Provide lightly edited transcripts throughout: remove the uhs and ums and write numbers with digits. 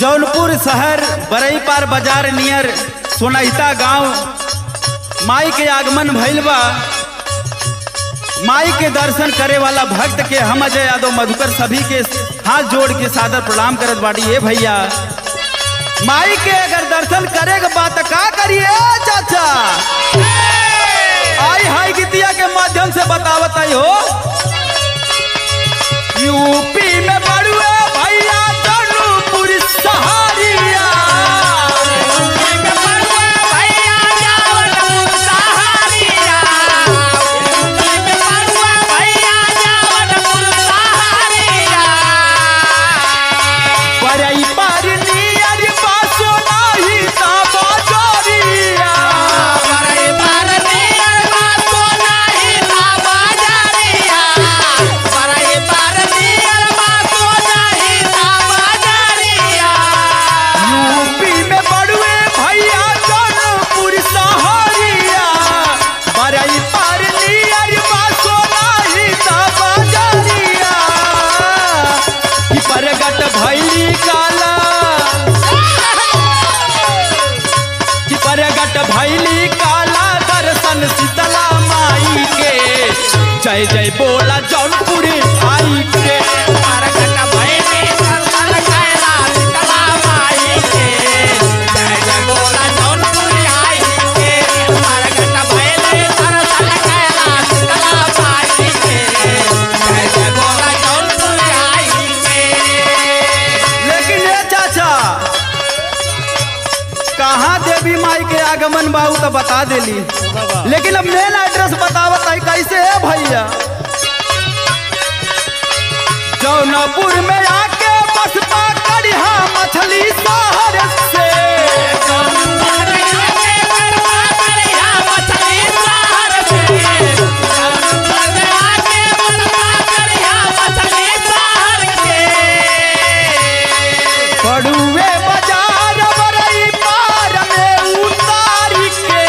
जौनपुर शहर बरई पार बाजार नियर सोनहिता गांव माई के आगमन भइल बा। माई के दर्शन करे वाला भक्त के हम अजय यादव मधुकर सभी के हाथ जोड़ के सादर प्रणाम करत बाड़ी। ये भैया माई के अगर दर्शन करे के बात का करिए चाचा, आई हाई गीतिया के माध्यम से बतावत आई हो। यूपी में बड़ुए भैया जौनपुर सहारिया, बरई पार नियर बासो नाही ता बाजारिया, यूपी में बड़ुए भैया जौनपुर सहारिया, बरई पार नियर बासो नाही ता बाजारिया। कि परगट भैली काला, कि परगट भैली काला दर्शन शीतला माई के, जय जय बोला जौनपुर आई के। लेकिन ये चाचा कहाँ देवी माई के आगमन बाबू तो बता देली, लेकिन अब मेन एड्रेस बतावत है कैसे है भैया। जौनपुर में आके बसपा करिहा मछली शहर से, बड़ुए बाजार बरई पार में उतार के,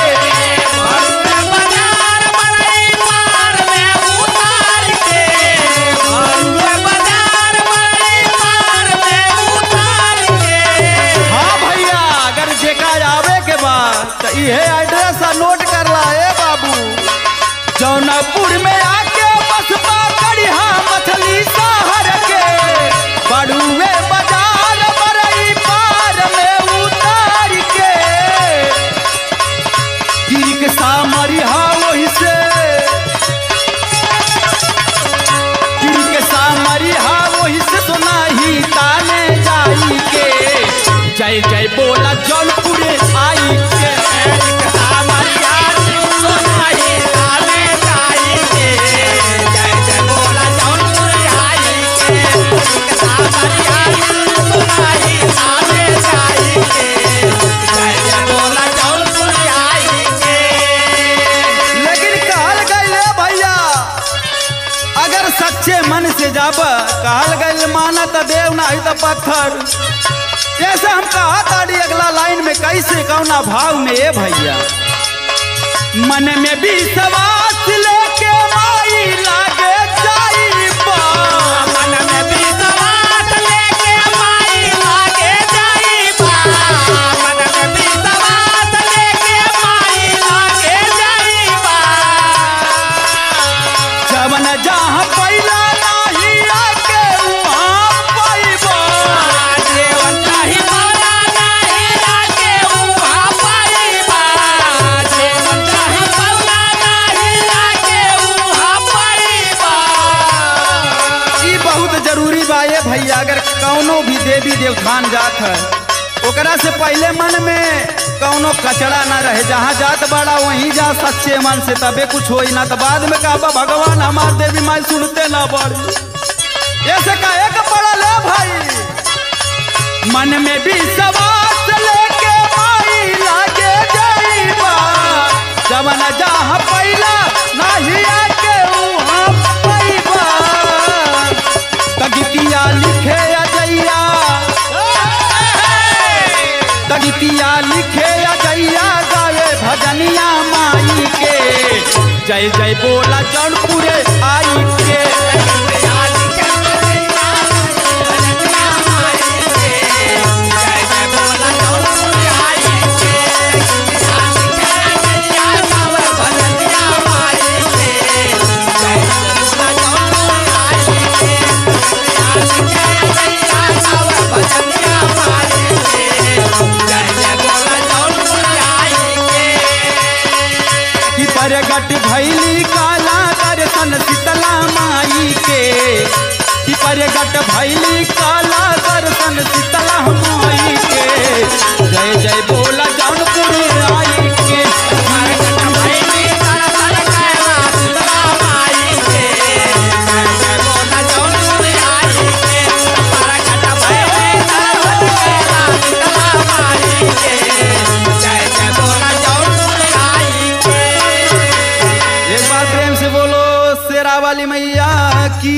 हाँ भैया अगर जेका आवे के बाद तो ये एड्रेस नोट कर ला ए बाबू। जौनपुर में आके बसपा करिहा मछली शहर के, बड़ुए बाजार बरई पार में उतार के, गिरिक सामरिहा वही से, गिरिक सामरिहा वही से सुनाही ताने जाई के, जय जय बोला जौनपुर आई के। लेकिन कहल गइल भैया अगर सच्चे मन से जाब, कहल गइल माना तो देव नहीं तो पत्थर। जैसे हम कहा ताड़ी अगला लाइन में कैसे कौना भाव में ए भैया, मन में भी विश्वास लेके माई लागे जाई बा, जवन जहाँ पैला नाही आके वहाँ पैबा, ई बहुत जरूरी बा ये भैया। अगर कौनो भी देवी देवथान जात है ओकरा से पहले मन में कौनो कचड़ा ना रहे, जहाँ जात बड़ा वहीं जा सच्चे मन से, तबे कुछ होई ना तो बाद में कहबा भगवान हमार देवी माई सुनते ना बड़ी। ऐसे कहे का पड़ा ले भाई, मन में भी विश्वास लेके माई लागे जाइबा, जवन जहाँ पैला नाही आके वहाँ पैबा। तगितिया लिखे अजैया, तगितिया लिखे अजैया गाए भजनिया माई के, जय जय बोला जौनपुर आई के। Yeah. प्रगट भैली काला दर्शन शीतला माई के, कि प्रगट भैली काला दर्शन शीतला माई के, जय जय बोला जौनपुर आई के। एक बार प्रेम से बोलो शेरा वाली मैया की।